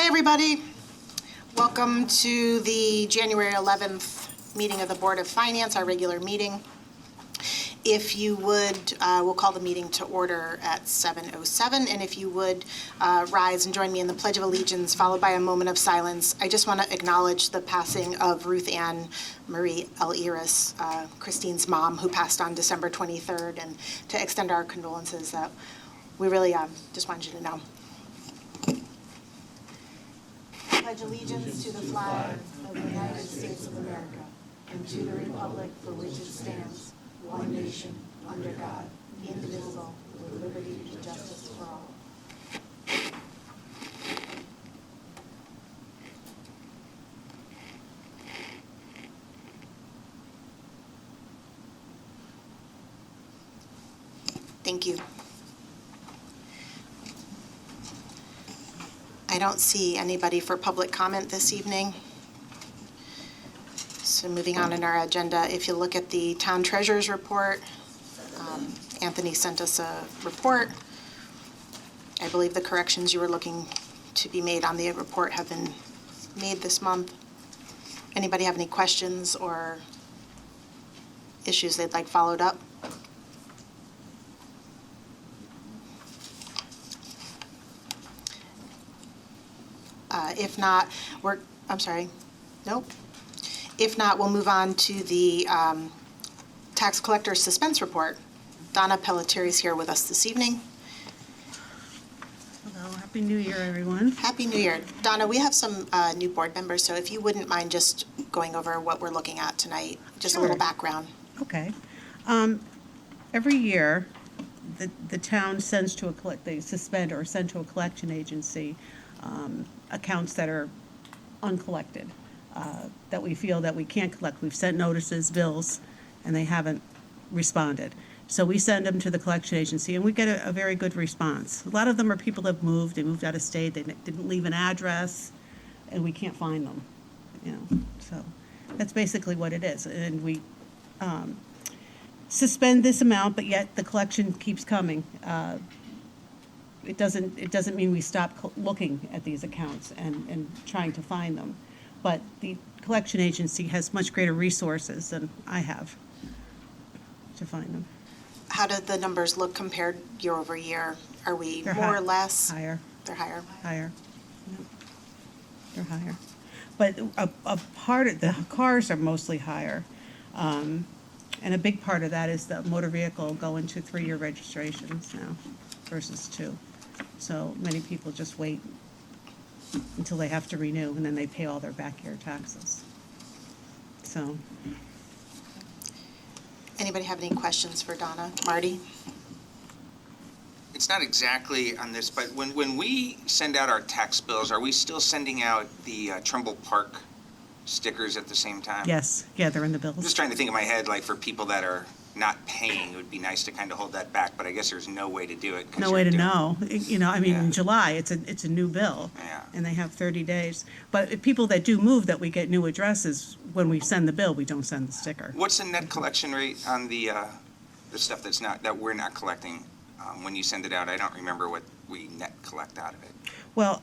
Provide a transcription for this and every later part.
Hi, everybody. Welcome to the January 11th meeting of the Board of Finance, our regular meeting. If you would, we'll call the meeting to order at 7:07, and if you would rise and join me in the Pledge of Allegiance, followed by a moment of silence. I just want to acknowledge the passing of Ruth Ann Marie L. Iris, Christine's mom, who passed on December 23rd, and to extend our condolences that we really just wanted you to know. Pledge allegiance to the flag of the United States of America and to the republic for which it stands, one nation, under God, indivisible, with liberty and justice for all. Thank you. I don't see anybody for public comment this evening. So moving on in our agenda, if you look at the town treasurer's report, Anthony sent us a report. I believe the corrections you were looking to be made on the report have been made this month. Anybody have any questions or issues they'd like followed up? If not, nope. If not, we'll move on to the tax collector suspense report. Donna Pelletier is here with us this evening. Hello, Happy New Year, everyone. Happy New Year. Donna, we have some new board members, so if you wouldn't mind just going over what we're looking at tonight, just Sure. a little background. Okay. Every year, the town sends to they suspend or send to a collection agency accounts that are uncollected, that we feel that we can't collect. We've sent notices, bills, and they haven't responded. So we send them to the collection agency, and we get a very good response. A lot of them are people that moved, they moved out of state, they didn't leave an address, and we can't find them, So that's basically what it is. And we suspend this amount, but yet the collection keeps coming. It doesn't mean we stop looking at these accounts and trying to find them. But the collection agency has much greater resources than I have to find them. How do the numbers look compared year over year? Are we They're more or less? Higher. They're higher. Higher. Yep. They're higher. But a part of the cars are mostly higher. And a big part of that is the motor vehicle going to 3-year registrations now versus 2. So many people just wait until they have to renew, and then they pay all their back year taxes. So. Anybody have any questions for Donna? Marty? It's not exactly on this, but when we send out our tax bills, are we still sending out the Trumbull Park stickers at the same time? Yes, yeah, they're in the bills. I'm just trying to think in my head, like for people that are not paying, it would be nice to kind of hold that back, but I guess there's no way to do it. No way to know. Yeah. In July, it's a new bill. Yeah. And they have 30 days. But if people that do move, that we get new addresses, when we send the bill, we don't send the sticker. What's the net collection rate on the stuff that we're not collecting when you send it out? I don't remember what we net collect out of it. Well,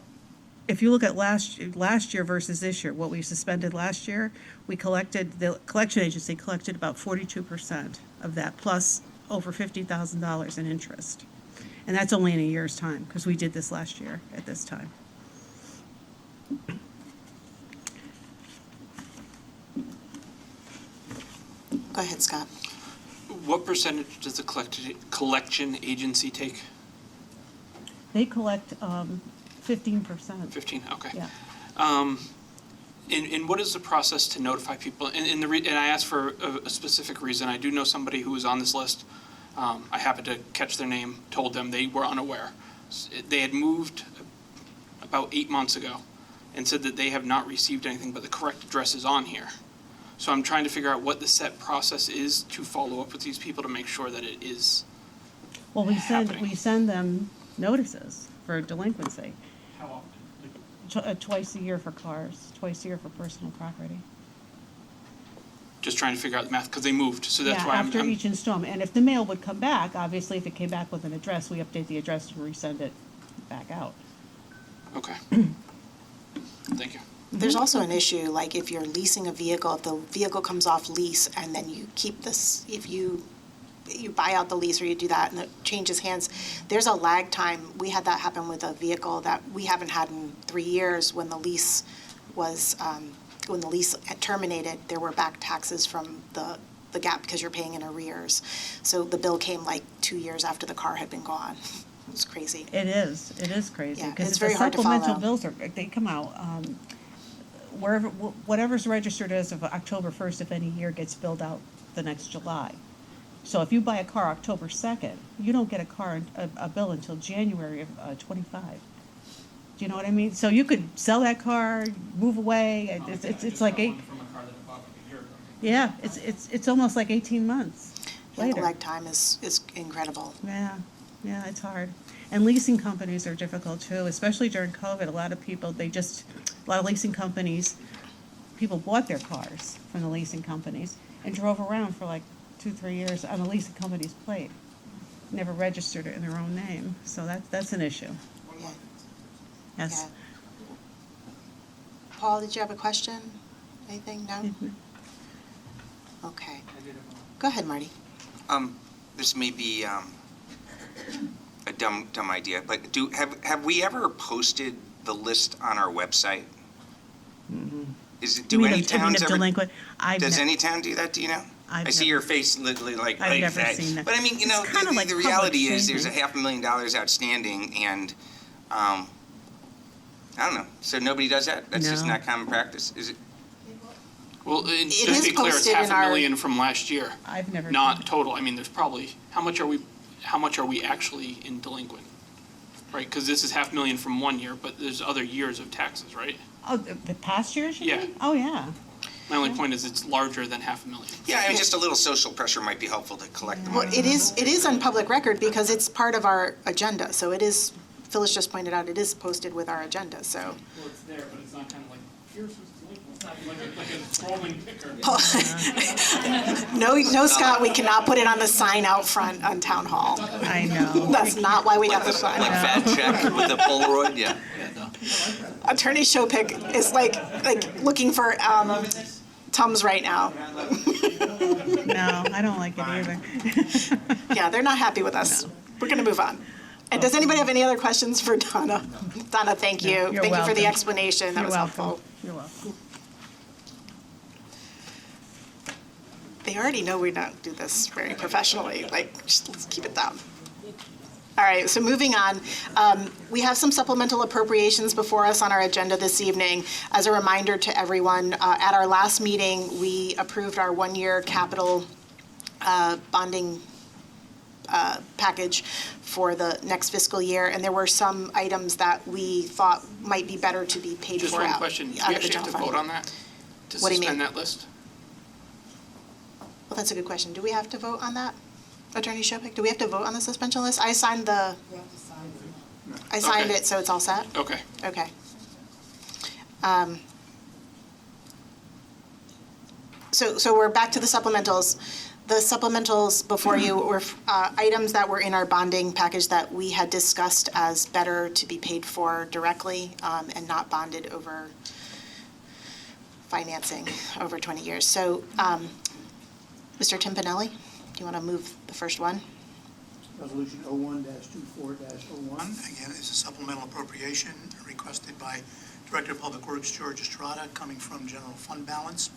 if you look at last year versus this year, what we suspended last year, the collection agency collected about 42% of that, plus over $50,000 in interest. And that's only in a year's time, because we did this last year at this time. Go ahead, Scott. What percentage does the collection agency take? They collect 15%. 15, okay. Yeah. And what is the process to notify people? And I asked for a specific reason. I do know somebody who was on this list. I happened to catch their name, told them they were unaware. They had moved about 8 months ago and said that they have not received anything, but the correct address is on here. So I'm trying to figure out what the set process is to follow up with these people to make sure that it is Well, happening. we send them notices for delinquency. How often? Twice a year for cars, twice a year for personal property. Just trying to figure out the math, because they moved, so that's Yeah, why after I'm each installment. And if the mail would come back, obviously, if it came back with an address, we update the address and resend it back out. okay. Thank you. There's also an issue, like if you're leasing a vehicle, if the vehicle comes off lease and then you keep this, if you buy out the lease or you do that and it changes hands, there's a lag time. We had that happen with a vehicle that we haven't had in 3 years when the lease was, when the lease had terminated, there were back taxes from the gap because you're paying in arrears. So the bill came like 2 years after the car had been gone. It's crazy. It is crazy. Yeah, Because it's the very hard to supplemental follow. bills they come out, wherever, whatever's registered as of October 1st, if any year, gets billed out the next July. So if you buy a car October 2nd, you don't get a bill until January of '25. Do you know what I mean? So you could sell that car, move away, it's like yeah, it's almost like 18 months Yeah, the later. lag time is incredible. Yeah, it's hard. And leasing companies are difficult too, especially during COVID. A lot of leasing companies, people bought their cars from the leasing companies and drove around for like 2-3 years on the leasing company's plate. Never registered it in their own name, so that's an issue. Yeah. Yes. Yeah. Paul, did you have a question? Anything? No? Okay. Go ahead, Marty. This may be a dumb idea, but have we ever posted the list on our website? Is it, You do mean any of towns ever? delinquent? Does any town do that, do you know? I've I see never- your face literally like I've that. never seen that. But I mean, you It's know, kinda like the public reality is there's shaming. $500,000 outstanding and, I don't know. So nobody does that? That's just No. not common practice, is it? Well, is just to be clear, it's posted in half a our- million from last year. I've never. Not total. I mean, there's probably, how much are we actually in delinquent? Right, because this is 500,000 from 1 year, but there's other years of taxes, right? Oh, the past years, you Yeah. mean? Oh, yeah. My only point is it's larger than 500,000. Yeah, I mean, just a little social pressure might be helpful to collect the Well, money. it is on public record because it's part of our agenda. So it is, Phyllis just pointed out, it is posted with our agenda, so. Well, it's there, but it's not kind of like, here's who's delinquent. It's not like a scrolling picker. No, Scott, we cannot put it on the sign out front on Town Hall. I know. That's not why we got the sign. Fat check with the Polaroid, yeah. Attorney Shopik is like looking for Tums right now. No, I don't like it either. Yeah, they're not happy with us. We're going to move on. And does anybody have any other questions for Donna? Donna, thank you. You're Thank you for the welcome. explanation. That You're was welcome. helpful. You're welcome. They already know we don't do this very professionally. Like, just let's keep it down. All right, so moving on. We have some supplemental appropriations before us on our agenda this evening. As a reminder to everyone, at our last meeting, we approved our one-year capital bonding package for the next fiscal year, and there were some items that we thought might be better to be paid Just for one out question. Do out we of the actually have general to fund. vote on that? To What do you mean? suspend that list? Well, that's a good question. Do we have to vote on that? Attorney Shopik, do we have to vote on the suspension list? I signed I signed Okay. it, so it's all set? Okay. Okay. So we're back to the supplementals. The supplementals before you were items that were in our bonding package that we had discussed as better to be paid for directly and not bonded over financing over 20 years. So, Mr. Timpanelli, do you want to move the first one? Resolution 01-24-01, again, is a supplemental appropriation requested by Director of Public Works George Estrada, coming from general fund balance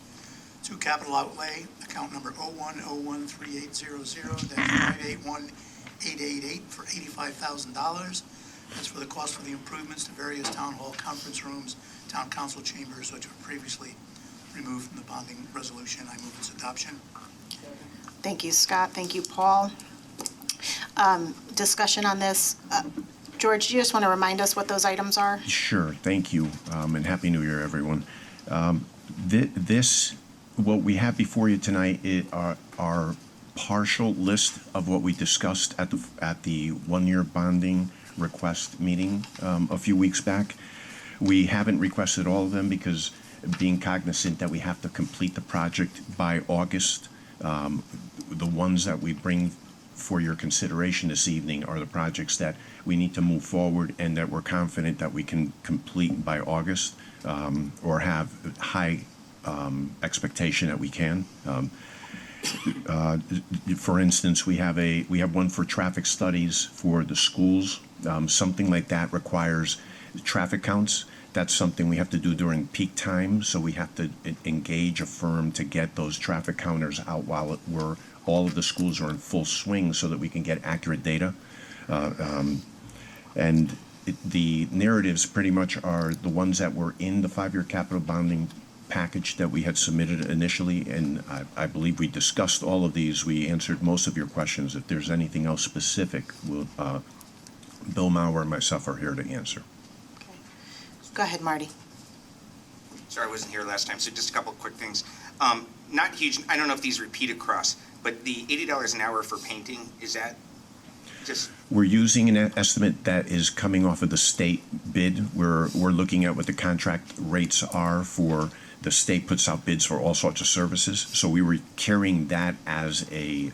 to capital outlay, account number 01013800-581888 for $85,000. That's for the cost for the improvements to various town hall conference rooms, town council chambers, which were previously removed from the bonding resolution. I move its adoption. Thank you, Scott. Thank you, Paul. Discussion on this. George, do you just want to remind us what those items are? Sure, thank you, and Happy New Year, everyone. What we have before you tonight is our partial list of what we discussed at the one-year bonding request meeting a few weeks back. We haven't requested all of them because being cognizant that we have to complete the project by August, the ones that we bring for your consideration this evening are the projects that we need to move forward and that we're confident that we can complete by August, or have high expectation that we can. For instance, we have one for traffic studies for the schools. Something like that requires traffic counts. That's something we have to do during peak time, so we have to engage a firm to get those traffic counters out while all of the schools are in full swing so that we can get accurate data. The narratives pretty much are the ones that were in the 5-year capital bonding package that we had submitted initially, and I believe we discussed all of these. We answered most of your questions. If there's anything else specific, Bill Mauer and myself are here to answer. Go ahead, Marty. Sorry, I wasn't here last time, so just a couple of quick things. Not huge, I don't know if these repeat across, but the $80 an hour for painting, is that just, We're using an estimate that is coming off of the state bid. We're looking at what the contract rates are for, the state puts out bids for all sorts of services. So we were carrying that as a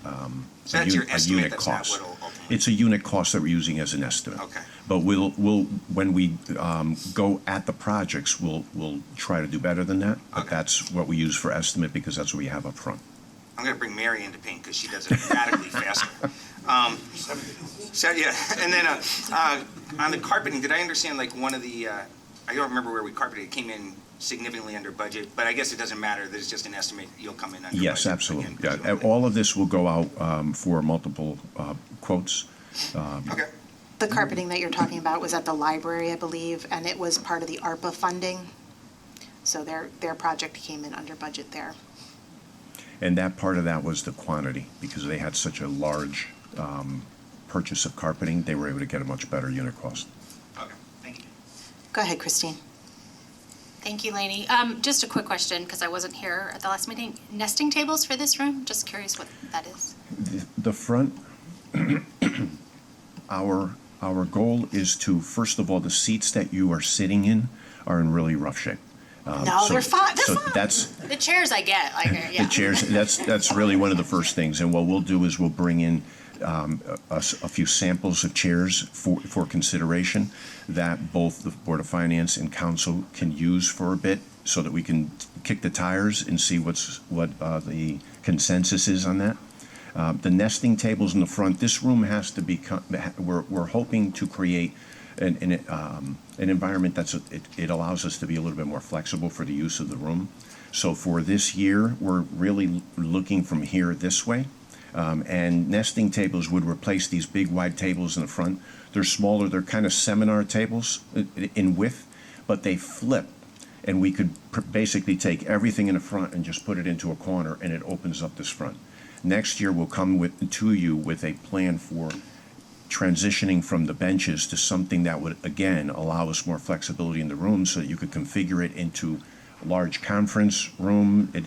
so that's your a estimate, unit that's not cost. what will ultimately? It's a unit cost that we're using as an estimate. Okay. But we'll when we go at the projects, we'll try to do better than that. But Okay. that's what we use for estimate because that's what we have up front. I'm gonna bring Mary in to paint because she does it radically faster. So, yeah, and then on the carpeting, did I understand like one of the, I don't remember where we carpeted, it came in significantly under budget, but I guess it doesn't matter, there's just an estimate, you'll come in under budget. Yes, absolutely. again, Yeah, presumably. all of this will go out for multiple quotes. Okay, The carpeting that you're talking about was at the library, I believe, and it was part of the ARPA funding. So their project came in under budget there. And that part of that was the quantity, because they had such a large purchase of carpeting, they were able to get a much better unit cost. okay, thank you. Go ahead, Christine. Thank you, Lainey. Just a quick question, because I wasn't here at the last meeting. Nesting tables for this room? Just curious what that is. The front, our goal is to, first of all, the seats that you are sitting in are in really rough shape. No, they're fine, they're So fine. that's, The chairs I get, like, yeah. the chairs, that's really one of the first things. And what we'll do is we'll bring in a few samples of chairs for consideration that both the Board of Finance and Council can use for a bit so that we can kick the tires and see what the consensus is on that. The nesting tables in the front, this room has to become, we're hoping to create an environment it allows us to be a little bit more flexible for the use of the room. So for this year, we're really looking from here this way. And nesting tables would replace these big wide tables in the front. They're smaller, they're kind of seminar tables in width, but they flip. And we could basically take everything in the front and just put it into a corner, and it opens up this front. Next year, we'll come to you with a plan for transitioning from the benches to something that would, again, allow us more flexibility in the room so that you could configure it into a large conference room. It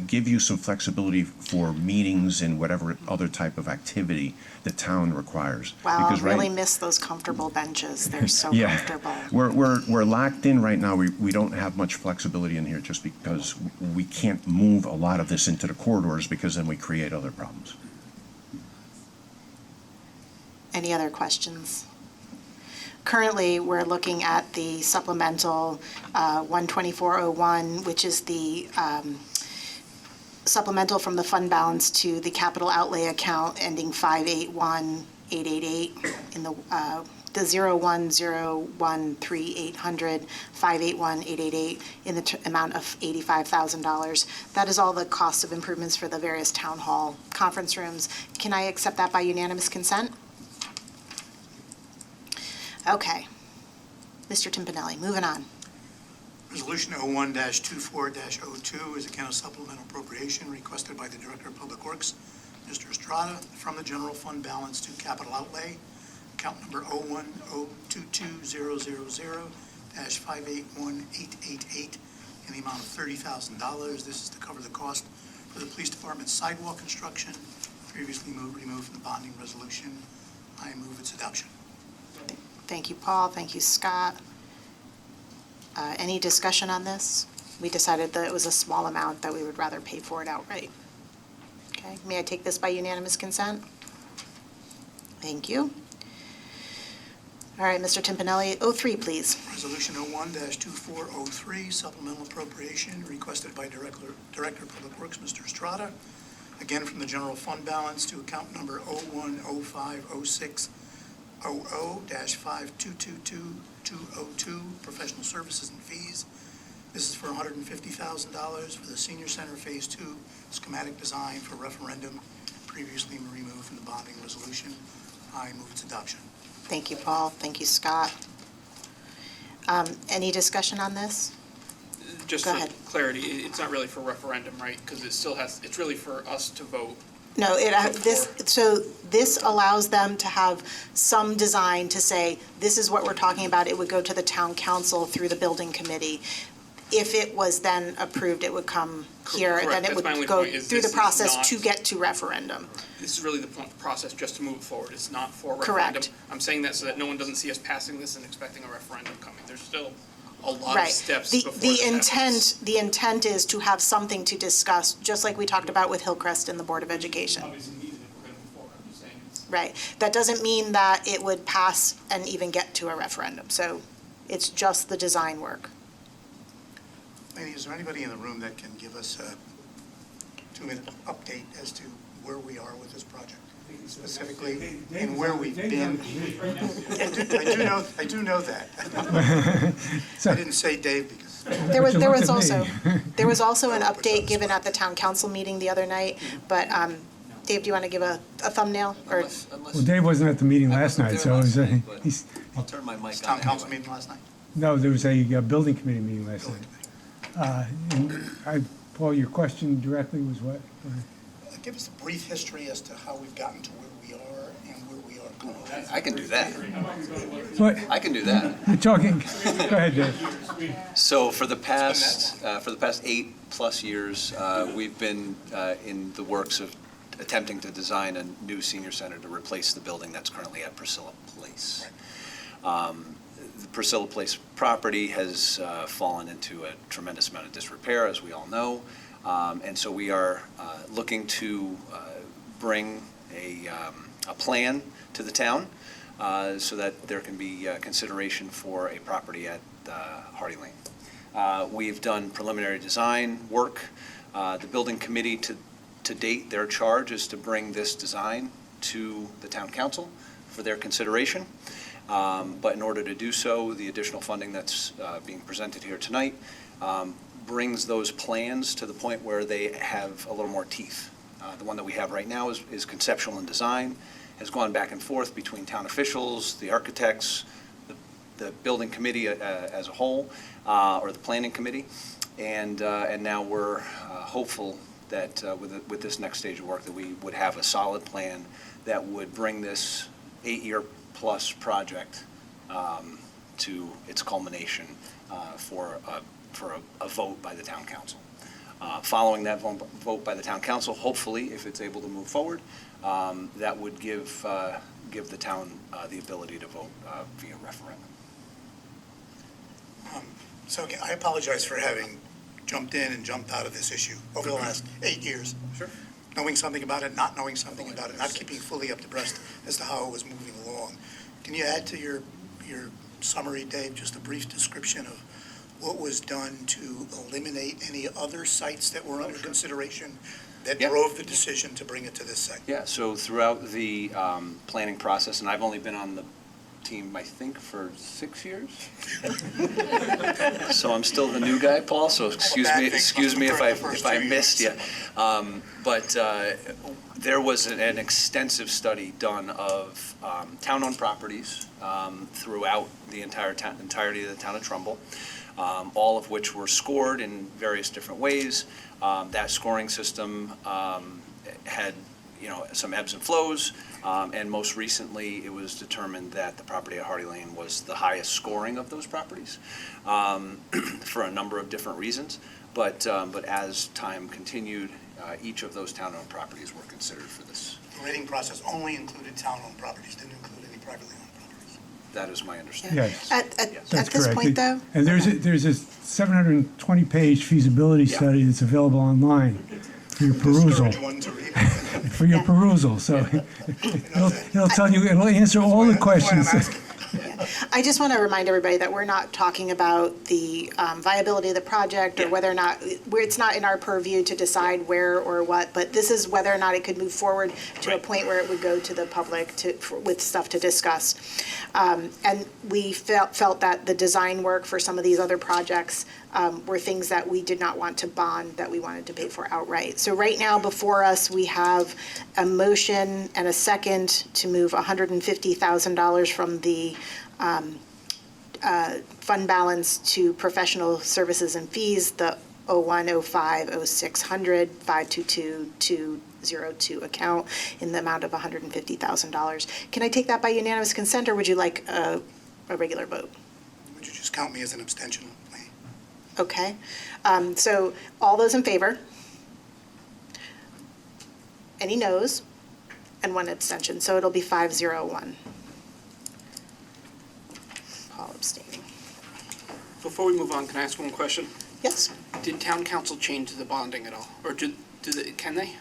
give you some flexibility for meetings and whatever other type of activity the town requires. Wow, I Because really miss those comfortable benches. They're so yeah, comfortable. we're locked in right now. We don't have much flexibility in here just because we can't move a lot of this into the corridors because then we create other problems. Any other questions? Currently, we're looking at the supplemental 12401, which is the supplemental from the fund balance to the capital outlay account ending 581888 in the 01013,800 581888 in the amount of $85,000. That is all the cost of improvements for the various town hall conference rooms. Can I accept that by unanimous consent? Okay. Mr. Timpanelli, moving on. Resolution 01-24-02 is again a supplemental appropriation requested by the Director of Public Works, Mr. Estrada, from the general fund balance to capital outlay, account number 010220000-581888 in the amount of $30,000. This is to cover the cost for the police department's sidewalk construction, previously removed from the bonding resolution. I move its adoption. Thank you, Paul. Thank you, Scott. Any discussion on this? We decided that it was a small amount, that we would rather pay for it outright. Okay, may I take this by unanimous consent? Thank you. All right, Mr. Timpanelli, 03, please. Resolution 01-2403, supplemental appropriation requested by Director of Public Works, Mr. Estrada. Again, from the general fund balance to account number 01050600-5222-202, professional services and fees. This is for $150,000 for the senior center phase 2 schematic design for referendum, previously removed from the bonding resolution. I move its adoption. Thank you, Paul. Thank you, Scott. Any discussion on this? Just Go for ahead. clarity, it's not really for referendum, right? Because it still has, it's really for us to vote. No, this allows them to have some design to say, this is what we're talking about. It would go to the town council through the building committee. If it was then approved, it would come here, and then Correct. it That's my would only go point, is through the this is process not- to get to referendum. This is really the process just to move it forward. It's not for Correct. referendum. I'm saying that so that no one doesn't see us passing this and expecting a referendum coming. There's still a lot of Right. steps The- before the this intent happens. The intent is to have something to discuss, just like we talked about with Hillcrest and the Board of Education. Obviously needed if we're going to move forward. I'm just saying it's. Right. That doesn't mean that it would pass and even get to a referendum. So it's just the design work. Lady, is there anybody in the room that can give us a 2-minute update as to where we are with this project? Specifically, and where we've been? I do know that. I didn't say Dave because There was looked at there was also an update given at the town council meeting the other night, but Dave, do you want to give a thumbnail? Or Well, Dave wasn't at the meeting last night, so it was, he's, I'll turn my mic was on town council anyway. meeting last night. no, there was a building committee meeting last night. Paul, your question directly was what? Give us a brief history as to how we've gotten to where we are and where we are going. I can do that. What, I can do that. you're talking, go ahead, Dave. So for the past 8+ years, we've been in the works of attempting to design a new senior center to replace the building that's currently at Priscilla Place. The Priscilla Place property has fallen into a tremendous amount of disrepair, as we all know. And so we are looking to bring a plan to the town so that there can be consideration for a property at Hardy Lane. We've done preliminary design work. The building committee, to date, their charge is to bring this design to the town council for their consideration. But in order to do so, the additional funding that's being presented here tonight brings those plans to the point where they have a little more teeth. The one that we have right now is conceptual and design, has gone back and forth between town officials, the architects, the building committee as a whole, or the planning committee. And now we're hopeful that with this next stage of work, that we would have a solid plan that would bring this 8-year-plus project to its culmination for a vote by the town council. Following that vote by the town council, hopefully, if it's able to move forward, that would give the town the ability to vote via referendum. So again, I apologize for having jumped in and jumped out of this issue over the last 8 years. Sure. Knowing something about it, not knowing something about it, not keeping fully up to breast as to how it was moving along. Can you add to your summary, Dave, just a brief description of what was done to eliminate any other sites that were under consideration that Yeah. drove the decision to bring it to this site? Yeah, so throughout the planning process, and I've only been on the team, I think, for 6 years. So I'm still the new guy, Paul, so excuse me if I missed you. But there was an extensive study done of town-owned properties throughout the entirety of the town of Trumbull, all of which were scored in various different ways. That scoring system had, some ebbs and flows, and most recently, it was determined that the property at Hardy Lane was the highest scoring of those properties for a number of different reasons. But as time continued, each of those town-owned properties were considered for this. The rating process only included town-owned properties, didn't include any privately owned properties. That is my understanding. Yes, At that's this correct. point, though, And there's a 720-page feasibility Yeah. study that's available online for your perusal. Discourage one to read. for your perusal, so it'll tell you, it'll answer all the questions. I just want to remind everybody that we're not talking about the viability of the project or whether or not, it's not in our purview to decide where or what, but this is whether or not it could move forward to a point where it would go to the public with stuff to discuss. And we felt that the design work for some of these other projects were things that we did not want to bond, that we wanted to pay for outright. So right now, before us, we have a motion and a second to move $150,000 from the fund balance to professional services and fees, the 01050600 522-202 account in the amount of $150,000. Can I take that by unanimous consent, or would you like a regular vote? Would you just count me as an abstention? Lee? Okay. So all those in favor? Any noes? And one abstention, so it'll be 501. Paul abstaining. Before we move on, can I ask one question? Yes? Did town council change the bonding at all? Or can they?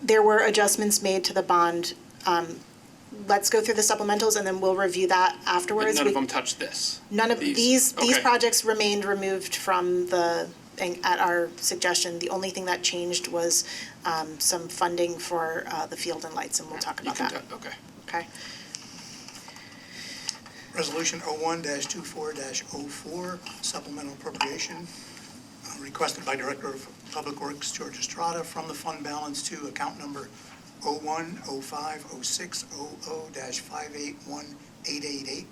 There were adjustments made to the bond. Let's go through the supplementals, and then we'll review that But afterwards. none of them touched this? None of these Okay. projects remained removed from at our suggestion. The only thing that changed was some funding for the field and lights, and we'll talk You about can that. Okay. Okay? Resolution 01-24-04, supplemental appropriation requested by Director of Public Works George Estrada from the fund balance to account number 01050600-581888,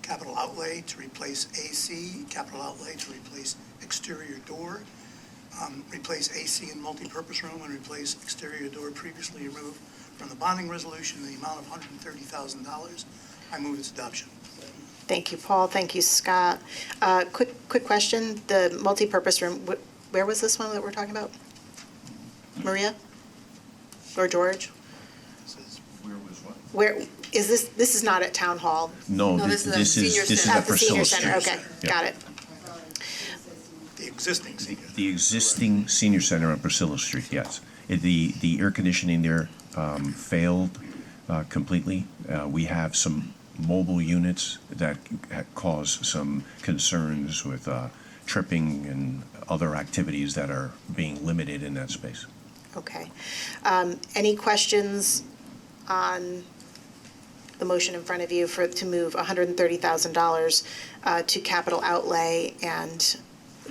capital outlay to replace AC, capital outlay to replace exterior door, replace AC in multipurpose room, and replace exterior door previously removed from the bonding resolution in the amount of $130,000. I move its adoption. Thank you, Paul. Thank you, Scott. Quick question. The multipurpose room, where was this one that we're talking about? Maria? Or George? Where was what? Where, is this is not at Town Hall? No, No, this this is is, the senior this is center. at At the senior Priscilla center, Street. okay, Yeah. got it. The existing senior. The existing senior center on Priscilla Street, yes. The air conditioning there failed completely. We have some mobile units that cause some concerns with tripping and other activities that are being limited in that space. Okay. Any questions on the motion in front of you to move $130,000 to capital outlay, and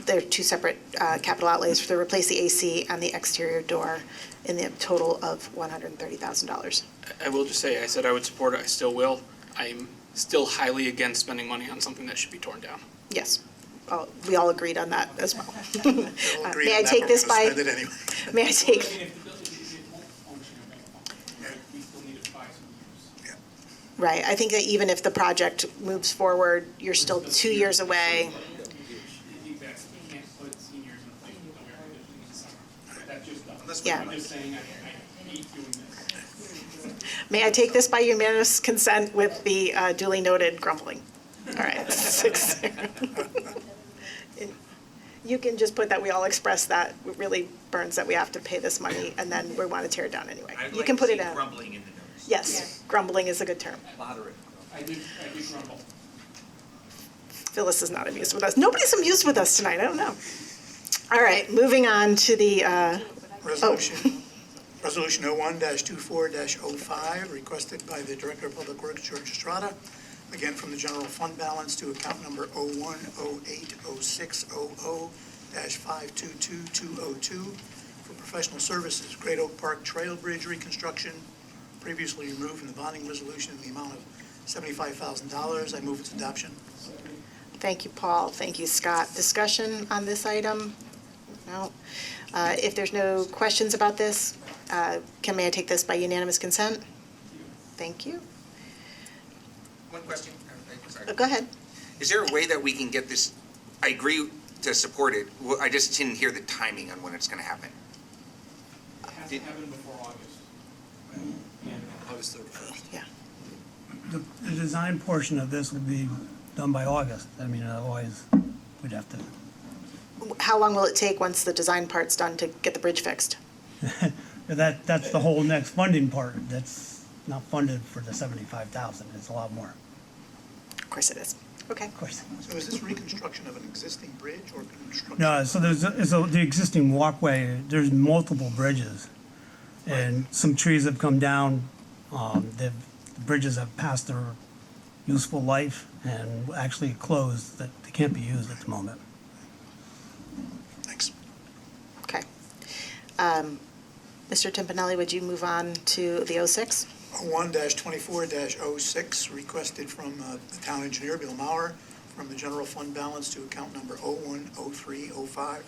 there are two separate capital outlays to replace the AC and the exterior door in the total of $130,000? I will just say, I said I would support it, I still will. I'm still highly against spending money on something that should be torn down. Yes. We all agreed on that as well. We'll agree May on I that, take but this we're by, gonna spend it anyway. may I take, right, I think that even if the project moves forward, you're still 2 years away. Yeah. I'm just saying, I hate doing this. May I take this by unanimous consent with the duly noted grumbling? All right, 6-0. You can just put that we all express that. It really burns that we have to pay this money, and then we want to tear it down anyway. You can put it out. Grumbling in the notice. Yes, grumbling is a good term. Moderate. I did grumble. Phyllis is not amused with us. Nobody's amused with us tonight, I don't know. All right, moving on to the, Resolution 01-24-05, requested by the Director of Public Works, George Estrada, again from the general fund balance to account number 01080600-522202 for professional services, Great Oak Park Trail Bridge reconstruction, previously removed from the bonding resolution in the amount of $75,000. I move its adoption. thank you, Paul, thank you, Scott. Discussion on this item? No. If there's no questions about this, may I take this by unanimous consent? Thank you. One question. Sorry. Go ahead. Is there a way that we can get this, I agree to support it, I just didn't hear the timing on when it's going to happen. It has to happen before August. August 31st. Yeah. The design portion of this would be done by August. I mean, otherwise, we'd have to, How long will it take once the design part's done to get the bridge fixed? That's the whole next funding part. That's not funded for the 75,000. It's a lot more, Of course it is. Okay. of course. So is this reconstruction of an existing bridge or construction? No, so the existing walkway, there's multiple bridges. And some trees have come down, the bridges have passed their useful life and actually closed, that they can't be used at the moment. Thanks. Okay. Mr. Timpanelli, would you move on to the 06? 01-24-06, requested from the town engineer, Bill Mauer, from the general fund balance to account number 010305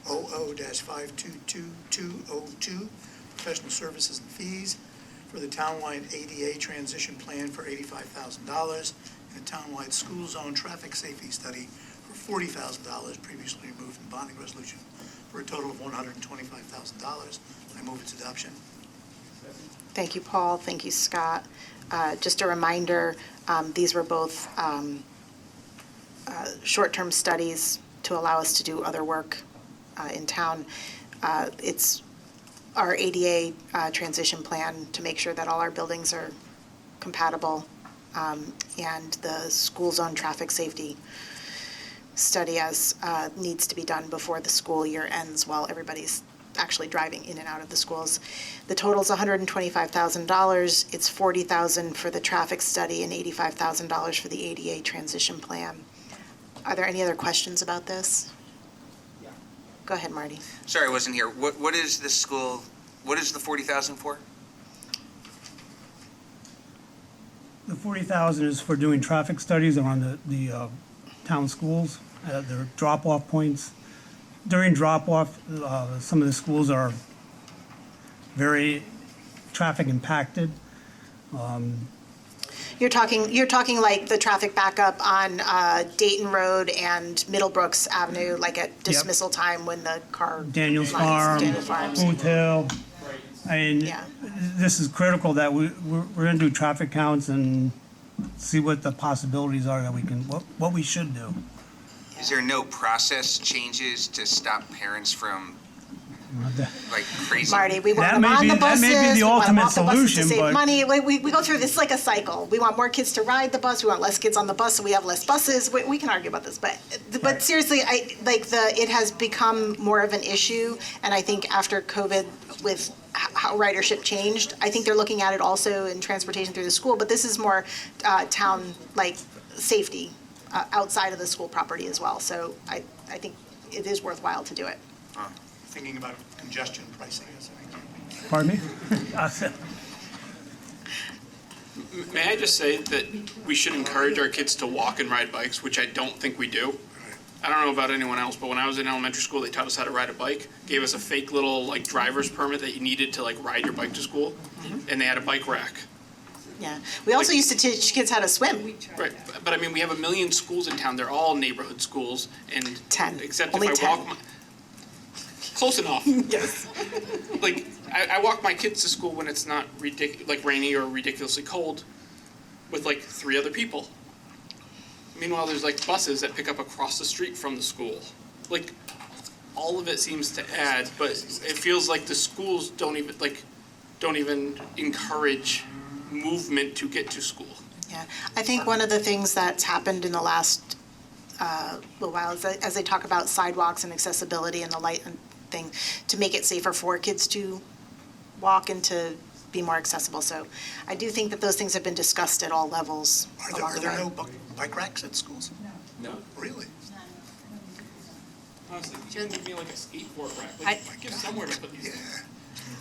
00-522202, professional services and fees for the townwide ADA transition plan for $85,000 and a townwide school zone traffic safety study for $40,000 previously removed from bonding resolution for a total of $125,000. I move its adoption. Thank you, Paul. Thank you, Scott. Just a reminder, these were both short-term studies to allow us to do other work in town. It's our ADA transition plan to make sure that all our buildings are compatible, and the school zone traffic safety study as needs to be done before the school year ends while everybody's actually driving in and out of the schools. The total's $125,000. It's $40,000 for the traffic study and $85,000 for the ADA transition plan. Are there any other questions about this? Go ahead, Marty. Sorry, I wasn't here. What is the school, what is the 40,000 for? The 40,000 is for doing traffic studies around the town schools, their drop-off points. During drop-off, some of the schools are very traffic impacted. You're talking like the traffic backup on Dayton Road and Middlebrooks Avenue, like at dismissal time when the car. Daniels lines- Farm, Daniel Farms. Hotel. I mean, Yeah. this is critical that we're gonna do traffic counts and see what the possibilities are that we can, what we should do. Is there no process changes to stop parents from like crazy? Marty, we want That them may on be- the that buses. may be the we want them ultimate off the buses to solution, save but- money. We go through this like a cycle. We want more kids to ride the bus. We want less kids on the bus, so we have less buses. We can argue about this, but Right. seriously, it has become more of an issue, and I think after COVID, with how ridership changed, I think they're looking at it also in transportation through the school. But this is more town safety outside of the school property as well. So I think it is worthwhile to do it. Thinking about congestion pricing as an example. Pardon me? May I just say that we should encourage our kids to walk and ride bikes, which I don't think we do. I don't know about anyone else, but when I was in elementary school, they taught us how to ride a bike, gave us a fake little driver's permit that you needed to ride your bike to school, and they had a bike rack. Yeah. We also used to teach kids how to swim. Right, but I mean, we have a million schools in town, they're all neighborhood schools, and. 10. Except Only if I 10. walk my. Close enough. Yes. I walk my kids to school when it's not rainy or ridiculously cold with 3 other people. Meanwhile, there's buses that pick up across the street from the school. All of it seems to add, but it feels like the schools don't even encourage movement to get to school. Yeah, I think one of the things that's happened in the last little while is as they talk about sidewalks and accessibility and the light and thing, to make it safer for kids to walk and to be more accessible. So I do think that those things have been discussed at all levels Are along the there way. no bike racks at schools? No. Really? Honestly, give me a skateboard rack. Give somewhere to put these Yeah. things.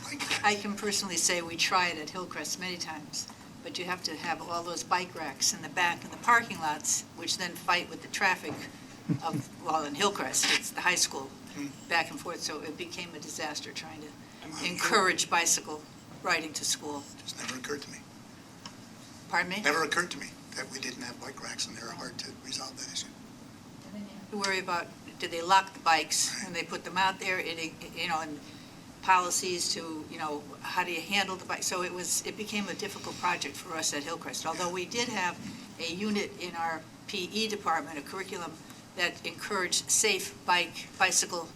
Bike racks. I can personally say we tried at Hillcrest many times, but you have to have all those bike racks in the back of the parking lots, which then fight with the traffic of, in Hillcrest, it's the high school, back and forth, so it became a disaster trying to encourage bicycle riding to school. Just never occurred to me. Pardon me? Never occurred to me that we didn't have bike racks and they're hard to resolve that issue. You worry about, do they lock the bikes when they put them out there, and policies to, how do you handle the bike? So it became a difficult project for us at Hillcrest, although we did have a unit in our PE department, a curriculum that encouraged safe bicycle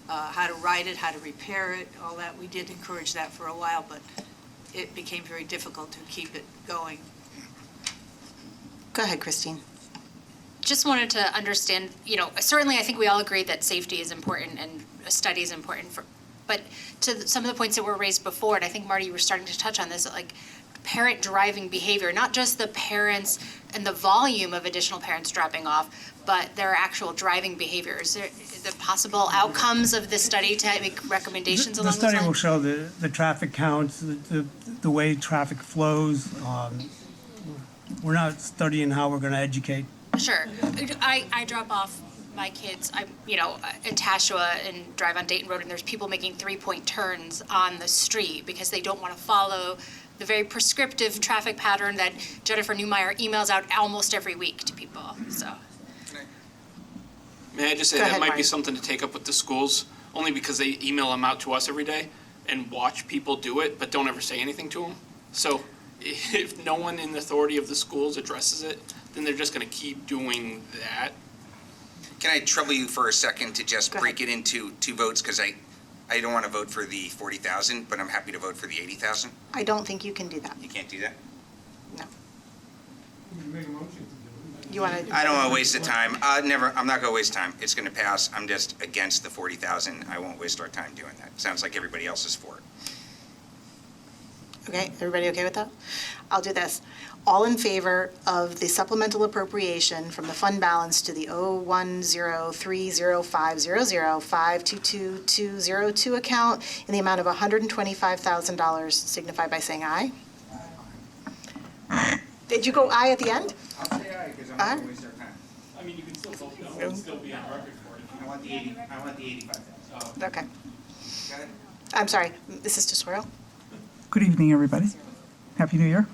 how to ride it, how to repair it, all that. We did encourage that for a while, but it became very difficult to keep it going. Go ahead, Christine. Just wanted to understand, certainly I think we all agree that safety is important and a study is important but to some of the points that were raised before, and I think Marty, you were starting to touch on this, like parent driving behavior, not just the parents and the volume of additional parents dropping off, but their actual driving behaviors. The possible outcomes of this study to make recommendations The along those lines? study will show the traffic counts, the way traffic flows. We're not studying how we're going to educate. Sure. I drop off my kids, in Tashua and drive on Dayton Road, and there's people making 3-point turns on the street because they don't want to follow the very prescriptive traffic pattern that Jennifer Newmeyer emails out almost every week to people, so. May I just say Go that ahead, might Marty. be something to take up with the schools, only because they email them out to us every day and watch people do it, but don't ever say anything to them. So if no one in the authority of the schools addresses it, then they're just gonna keep doing that. Can I trouble you for a second to just Go break it into two votes? Because I don't want to vote for the 40,000, but I'm happy to vote for the 80,000. I don't think you can do that. You can't do that? No. You want to? I don't want to waste the time. I'm not going to waste time. It's going to pass. I'm just against the 40,000. I won't waste our time doing that. Sounds like everybody else is for it. Okay, everybody okay with that? I'll do this. All in favor of the supplemental appropriation from the fund balance to the 010300500522202 account in the amount of $125,000 signify by saying aye. Did you go aye at the end? I'll say aye because I'm Aye? not going to waste our time. I mean, you can still vote no, and still be on record for it. I want the 85,000. Okay. Got it? I'm sorry, Mrs. Tesoro? Good evening, everybody. Happy New Year.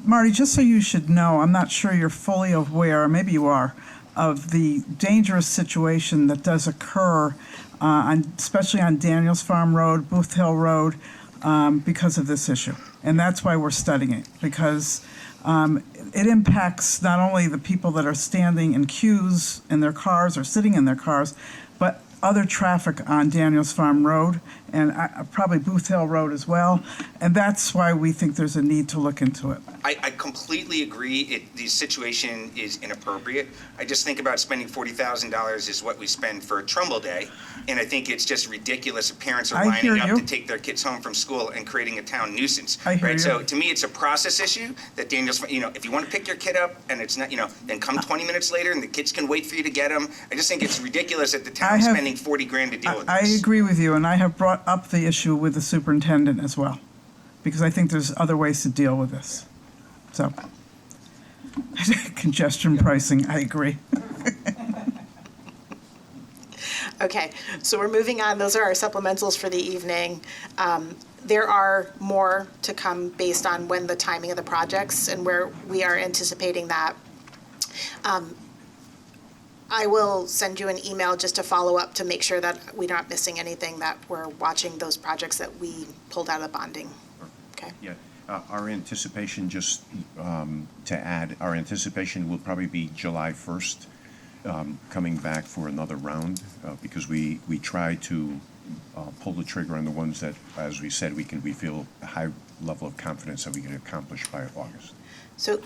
Marty, just so you should know, I'm not sure you're fully aware, or maybe you are, of the dangerous situation that does occur, especially on Daniels Farm Road, Booth Hill Road, because of this issue. And that's why we're studying it, because it impacts not only the people that are standing in queues in their cars or sitting in their cars, but other traffic on Daniels Farm Road and probably Booth Hill Road as well. And that's why we think there's a need to look into it. I completely agree. The situation is inappropriate. I just think about spending $40,000 is what we spend for Trumbull Day, and I think it's just ridiculous if parents are I hear lining up you. to take their kids home from school and creating a town nuisance. I hear Right? you. So to me, it's a process issue that Daniel's, if you want to pick your kid up and it's not, then come 20 minutes later and the kids can wait for you to get them. I just think it's ridiculous that the town's spending 40 grand to deal with I this. agree with you, and I have brought up the issue with the superintendent as well, because I think there's other ways to deal with this. So, congestion pricing, I agree. Okay, so we're moving on. Those are our supplementals for the evening. There are more to come based on when the timing of the projects and where we are anticipating that. I will send you an email just to follow up to make sure that we're not missing anything, that we're watching those projects that we pulled out of bonding. Okay? Yeah, our anticipation, just to add, our anticipation will probably be July 1st, coming back for another round, because we try to pull the trigger on the ones that, as we said, we feel a high level of confidence that we can accomplish by August. So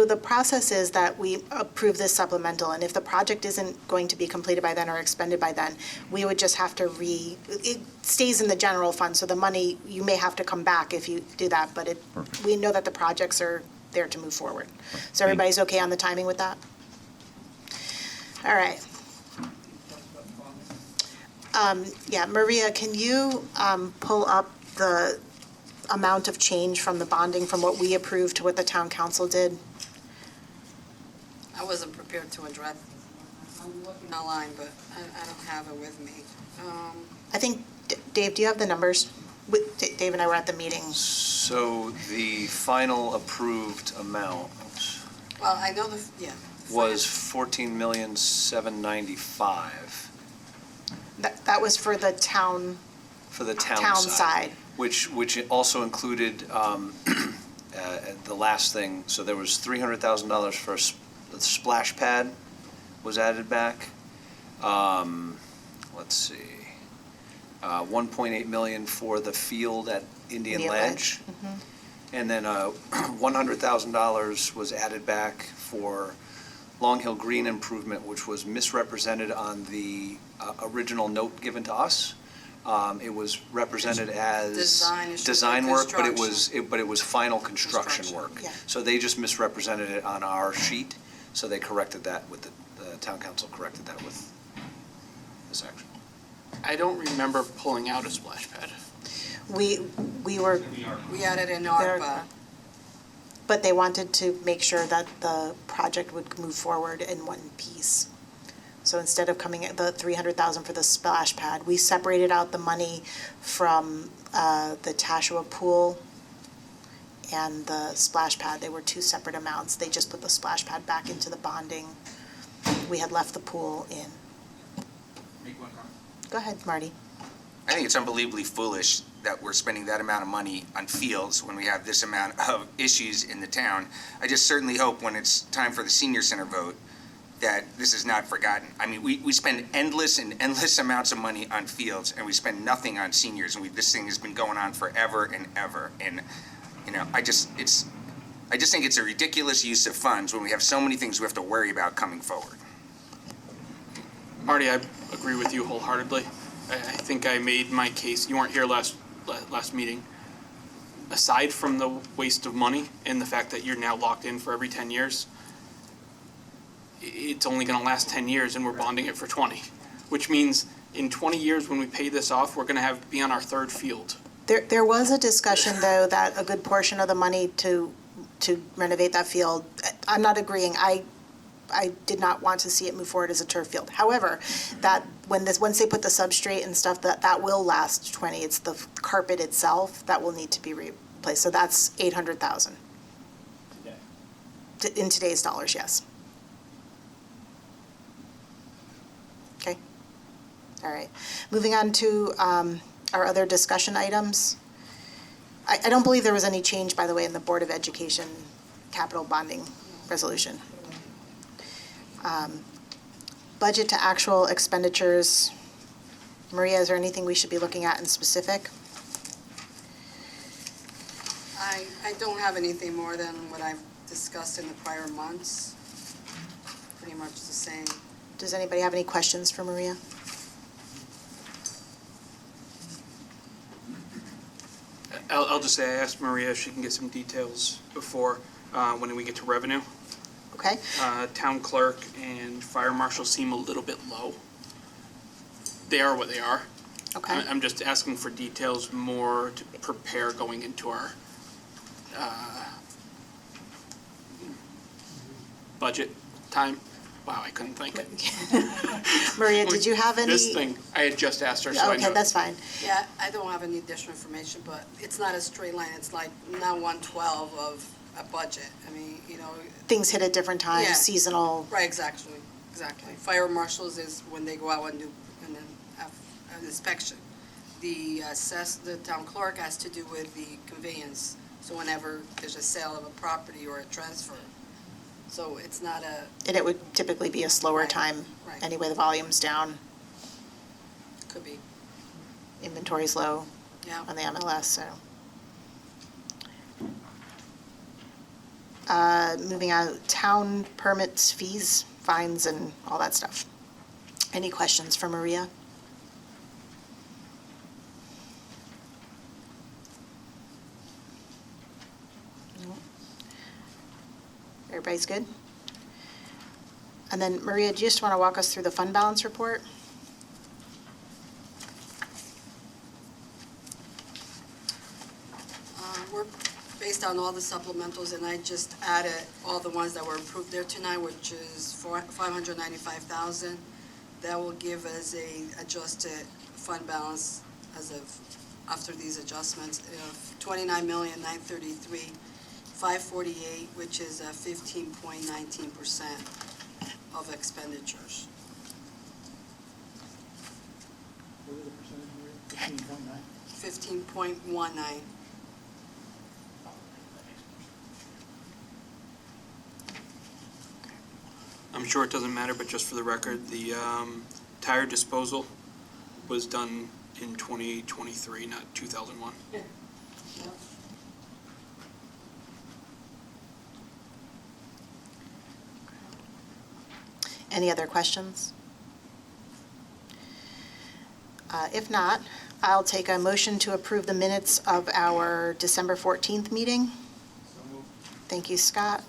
the process is that we approve this supplemental, and if the project isn't going to be completed by then or expended by then, we would just have to it stays in the general fund, so the money, you may have to come back if you do that, but Perfect. we know that the projects are there to move forward. Perfect. So everybody's okay on the timing with that? All right. Yeah, Maria, can you pull up the amount of change from the bonding from what we approved to what the town council did? I wasn't prepared to address online, but I don't have it with me. I think, Dave, do you have the numbers? Dave and I were at the meeting. So the final approved amount Well, I know the, yeah. was $14,795,000 That was for the town for the town side. side. Which also included the last thing, so there was $300,000 for the splash pad was added back. What let's see, 1.8 million for the field at Indian Indian Ledge. And then $100,000 was added back for Long Hill Green improvement, which was misrepresented on the original note given to us. It was represented as Design, it should be design work, but it construction. was final construction Construction. work. Yeah. So they just misrepresented it on our sheet, so they corrected that with the town council corrected that with this action. I don't remember pulling out a splash pad. We were, We added in There- ARPA. but they wanted to make sure that the project would move forward in one piece. So instead of coming at the 300,000 for the splash pad, we separated out the money from the Tashua pool and the splash pad. They were two separate amounts. They just put the splash pad back into the bonding. We had left the pool in. Go ahead, Marty. I think it's unbelievably foolish that we're spending that amount of money on fields when we have this amount of issues in the town. I just certainly hope when it's time for the senior center vote that this is not forgotten. I mean, we spend endless and endless amounts of money on fields, and we spend nothing on seniors, and this thing has been going on forever and ever. And, you know, I just think it's a ridiculous use of funds when we have so many things we have to worry about coming forward. Marty, I agree with you wholeheartedly. I think I made my case. You weren't here last meeting. Aside from the waste of money and the fact that you're now locked in for every 10 years, it's only going to last 10 years and we're bonding it for 20, which means in 20 years when we pay this off, we're going to be on our third field. There was a discussion, though, that a good portion of the money to renovate that field, I'm not agreeing. I did not want to see it move forward as a turf field. However, that once they put the substrate and stuff, that will last 20. It's the carpet itself that will need to be replaced. So that's 800,000. In today's dollars, yes. Okay. All right. Moving on to our other discussion items. I don't believe there was any change, by the way, in the Board of Education capital bonding resolution. Budget to actual expenditures. Maria, is there anything we should be looking at in specific? I don't have anything more than what I've discussed in the prior months. Pretty much the same. Does anybody have any questions for Maria? I'll just say I asked Maria if she can get some details before when we get to revenue. Okay. Town clerk and fire marshal seem a little bit low. They are what they are. Okay. I'm just asking for details more to prepare going into our budget time. Wow, I couldn't think. Maria, did you have any? This thing, I had just asked her, so I know. Okay, that's fine. Yeah, I don't have any additional information, but it's not a straight line. It's like not 1/12 of a budget. I mean, you know. Things hit at different times, Yeah. seasonal. Right, exactly. Fire marshals is when they go out and do an inspection. The town clerk has to do with the conveyance. So whenever there's a sale of a property or a transfer. So it's not a, And it would typically be a slower Right, time. right. Anyway, the volume's down, could be, inventory's low yeah. on the MLS, so. Moving on, town permits, fees, fines, and all that stuff. Any questions for Maria? No. Everybody's good? And then, Maria, do you just want to walk us through the fund balance report? We're based on all the supplementals, and I just added all the ones that were approved there tonight, which is $595,000. That will give us a adjusted fund balance as of, after these adjustments, of $29,933,548, which is 15.19% of expenditures. What was the percentage, Maria? 15.9? 15.19. I'm sure it doesn't matter, but just for the record, the tire disposal was done in 2023, not 2001. Any other questions? If not, I'll take a motion to approve the minutes of our December 14th meeting. Thank you, Scott.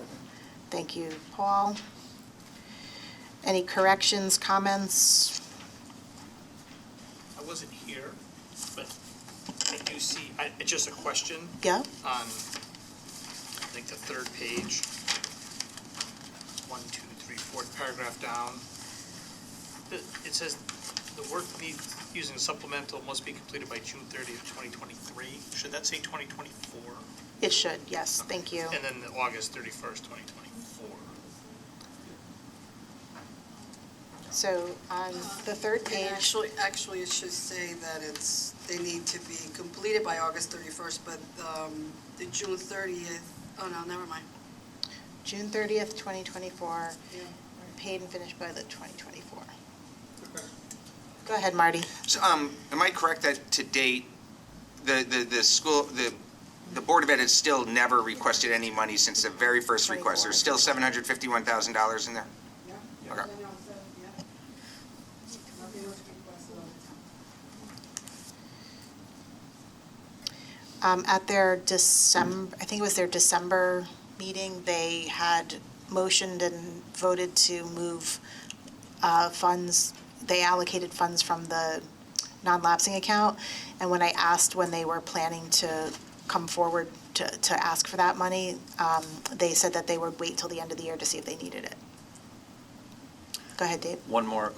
Thank you, Paul. Any corrections, comments? I wasn't here, but I do see, it's just a question Yeah? on, I think, the third page. 1, 2, 3, 4th paragraph down. It says the work using the supplemental must be completed by June 30th, 2023. Should that say 2024? It should, yes, thank you. And then the August 31st, 2024. So on the third And page, actually, it should say that they need to be completed by August 31st, but the June 30th, oh no, never mind. June 30th, 2024, Yeah. paid and finished by the 2024. Go ahead, Marty. So, am I correct that to date, the school, the Board of Ed has still never requested any money since the very first request? There's still $751,000 in there? Okay. At their December, I think it was their December meeting, they had motioned and voted to move funds, they allocated funds from the non-lapsing account. And when I asked when they were planning to come forward to ask for that money, they said that they would wait till the end of the year to see if they needed it. Go ahead, Dave. One more,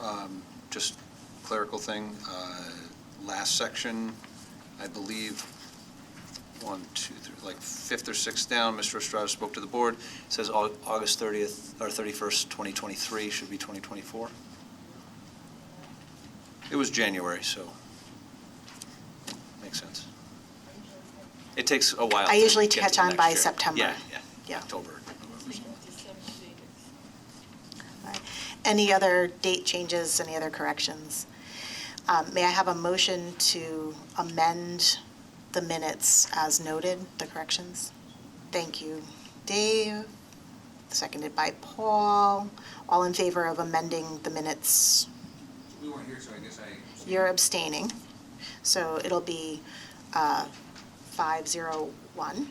just clerical thing. Last section, I believe, 1, 2, 3, like 5th or 6th down, Mr. Estrada spoke to the board. It says August 30th or 31st, 2023, should be 2024. It was January, so makes sense. It takes a while. I usually to get catch to the on next by year. September. Yeah. Yeah. October, November. Any other date changes, any other corrections? May I have a motion to amend the minutes as noted, the corrections? Thank you, Dave. Seconded by Paul. All in favor of amending the minutes? We weren't here, so I guess You're abstaining. So it'll be 501.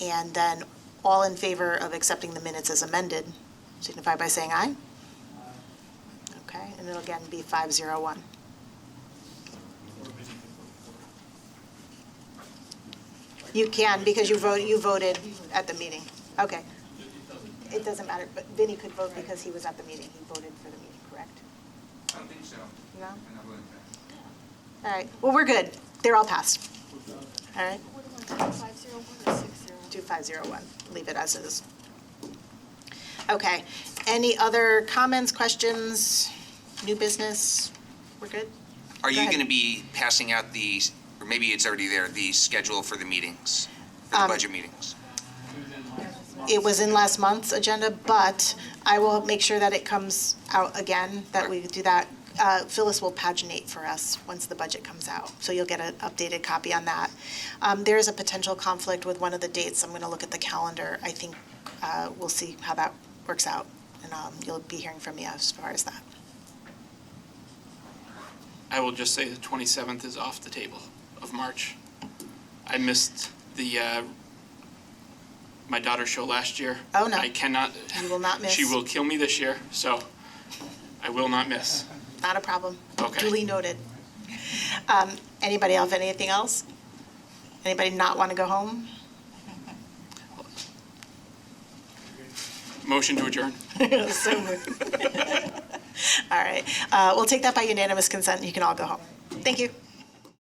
And then all in favor of accepting the minutes as amended, signify by saying aye. Okay, and it'll again be 501. You can, because you voted at the meeting. Okay. It doesn't matter, but Vinnie could vote because he was at the meeting. He voted for the meeting, correct? I don't think so. No? I'm not willing to. All right, well, we're good. They're all passed. All right? 501 or 60? Do 501. Leave it as is. Okay. Any other comments, questions, new business? We're good? Are Go you ahead. going to be passing out the, or maybe it's already there, the schedule for the meetings, for the budget meetings? It was in last month's agenda, but I will make sure that it comes out again, that we do that. Phyllis will paginate for us once the budget comes out, so you'll get an updated copy on that. There is a potential conflict with one of the dates. I'm going to look at the calendar. I think we'll see how that works out, and you'll be hearing from me as far as that. I will just say the 27th is off the table of March. I missed the my daughter's show last year. Oh, no. I cannot. You will not miss. She will kill me this year, so I will not miss. Not a problem. Okay. Duly noted. Anybody else, anything else? Anybody not want to go home? Motion to adjourn. So moved. All right. We'll take that by unanimous consent. You can all go home. Thank you.